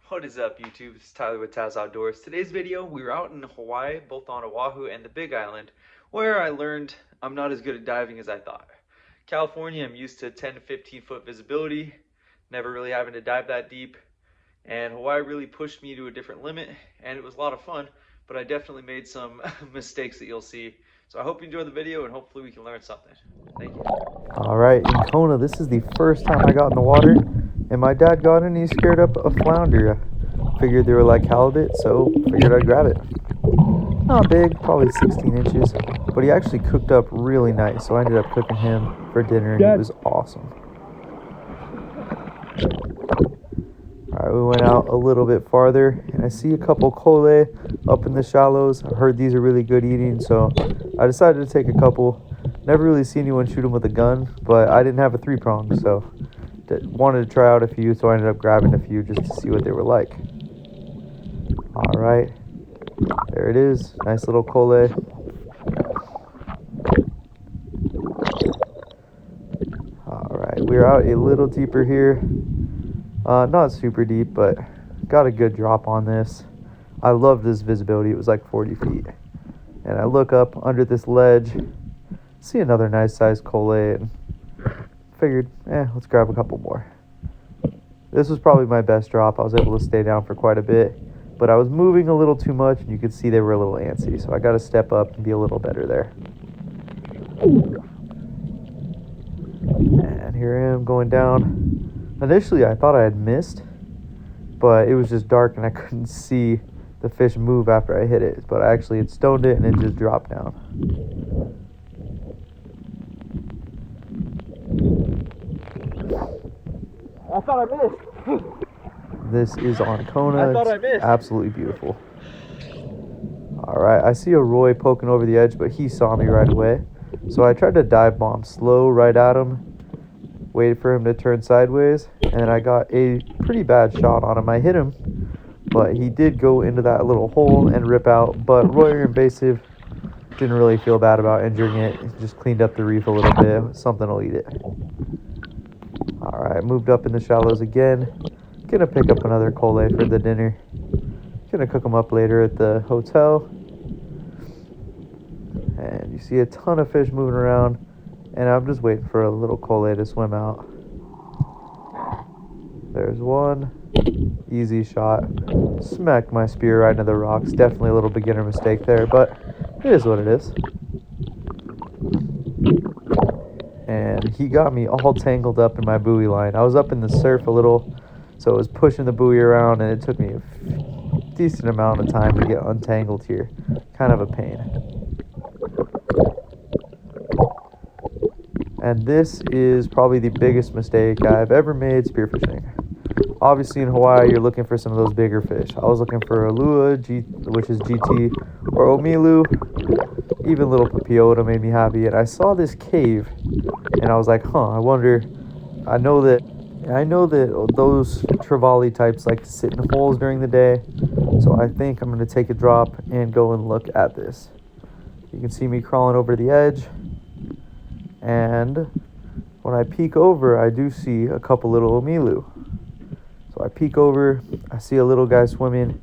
What is up, YouTube? This is Tyler with Taz Outdoors. Today's video, we were out in Hawaii, both on Oahu and the Big Island, where I learned I'm not as good at diving as I thought. California, I'm used to 10 to 15 foot visibility, never really having to dive that deep, and Hawaii really pushed me to a different limit, and it was a lot of fun, but I definitely made some mistakes that you'll see. So I hope you enjoy the video, and hopefully we can learn something. Thank you. All right, in Kona, this is the first time I got in the water, and my dad got in and he scared up a flounder. Figured they were like halibut, so figured I'd grab it. Not big, probably 16 inches, but he actually cooked up really nice, so I ended up cooking him for dinner, and it was awesome. All right, we went out a little bit farther, and I see a couple kole up in the shallows. I heard these are really good eating, so I decided to take a couple. Never really seen anyone shoot them with a gun, but I didn't have a 3-prong, so wanted to try out a few, so I ended up grabbing a few just to see what they were like. All right, there it is. Nice little kole. All right, we're out a little deeper here. Not super deep, but got a good drop on this. I love this visibility. It was like 40 feet. And I look up under this ledge, see another nice sized kole, and figured, let's grab a couple more. This was probably my best drop. I was able to stay down for quite a bit, but I was moving a little too much, and you could see they were a little antsy, so I got to step up and be a little better there. And here I am going down. Initially, I thought I had missed, but it was just dark, and I couldn't see the fish move after I hit it, but I actually had stoned it, and it just dropped down. I thought I missed. This is on Kona. I thought I missed. Absolutely beautiful. All right, I see a Roy poking over the edge, but he saw me right away. So I tried to dive bomb slow right at him, waited for him to turn sideways, and I got a pretty bad shot on him. I hit him, but he did go into that little hole and rip out. But Roy Invasive didn't really feel bad about injuring it. He just cleaned up the reef a little bit. Something will eat it. All right, moved up in the shallows again. Gonna pick up another kole for the dinner. Gonna cook them up later at the hotel. And you see a ton of fish moving around, and I'm just waiting for a little kole to swim out. There's one. Easy shot. Smacked my spear right into the rocks. Definitely a little beginner mistake there, but it is what it is. And he got me all tangled up in my buoy line. I was up in the surf a little, so it was pushing the buoy around, and it took me a decent amount of time to get untangled here. Kind of a pain. And this is probably the biggest mistake I've ever made spearfishing. Obviously in Hawaii, you're looking for some of those bigger fish. I was looking for a lua, which is GT, or omilu. Even little papiota made me happy. And I saw this cave, and I was like, I wonder. I know that those trevally types like to sit in holes during the day, so I think I'm going to take a drop and go and look at this. You can see me crawling over the edge, and when I peek over, I do see a couple little omilu. So I peek over, I see a little guy swimming,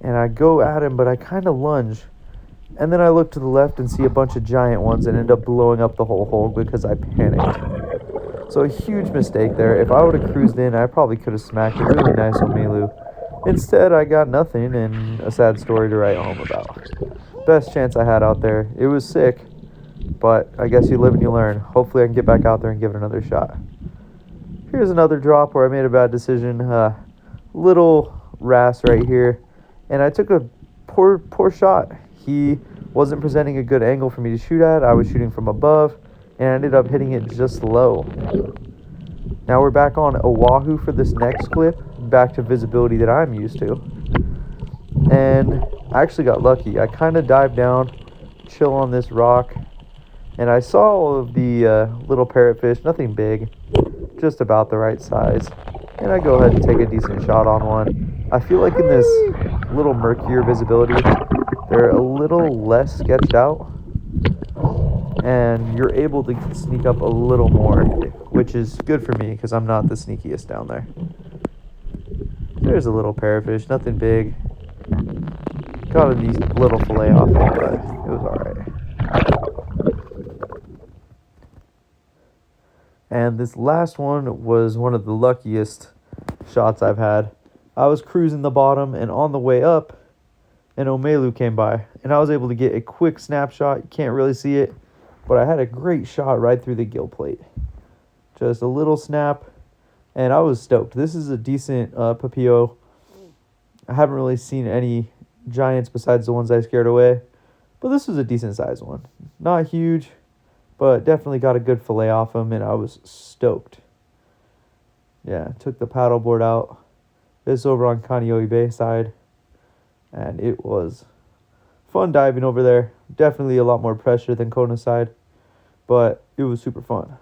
and I go at him, but I kind of lunge, and then I look to the left and see a bunch of giant ones and end up blowing up the whole hole because I panicked. So a huge mistake there. If I would have cruised in, I probably could have smacked a really nice omilu. Instead, I got nothing and a sad story to write home about. Best chance I had out there. It was sick, but I guess you live and you learn. Hopefully I can get back out there and give it another shot. Here's another drop where I made a bad decision. Little wrasse right here, and I took a poor shot. He wasn't presenting a good angle for me to shoot at. I was shooting from above, and I ended up hitting it just low. Now we're back on Oahu for this next clip, back to visibility that I'm used to. And I actually got lucky. I kind of dived down, chill on this rock, and I saw all of the little parrotfish, nothing big, just about the right size. And I go ahead and take a decent shot on one. I feel like in this little murkier visibility, they're a little less sketched out, and you're able to sneak up a little more, which is good for me because I'm not the sneakiest down there. there's a little parrotfish, nothing big. Got a neat little fillet off it, but it was alright. And this last one was one of the luckiest shots I've had. I was cruising the bottom, and on the way up, an Omelu came by, and I was able to get a quick snapshot. You can't really see it, but I had a great shot right through the gill plate. Just a little snap, and I was stoked. This is a decent papillo. I haven't really seen any giants besides the ones I scared away, but this was a decent sized one. Not huge, but definitely got a good fillet off him, and I was stoked. Yeah, took the paddleboard out. This over on Kaneohe Bay side, and it was fun diving over there. Definitely a lot more pressure than Kona side, but it was super fun.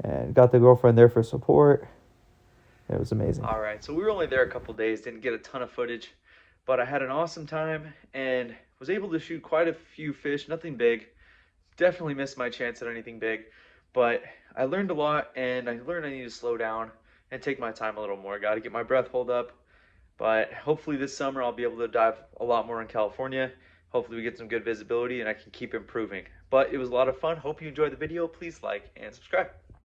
And got the girlfriend there for support. It was amazing. All right, so we were only there a couple days, didn't get a ton of footage, but I had an awesome time and was able to shoot quite a few fish, nothing big. Definitely missed my chance at anything big, but I learned a lot, and I learned I need to slow down and take my time a little more. Got to get my breath hold up, but hopefully this summer I'll be able to dive a lot more in California. Hopefully we get some good visibility and I can keep improving. But it was a lot of fun. Hope you enjoyed the video. Please like and subscribe.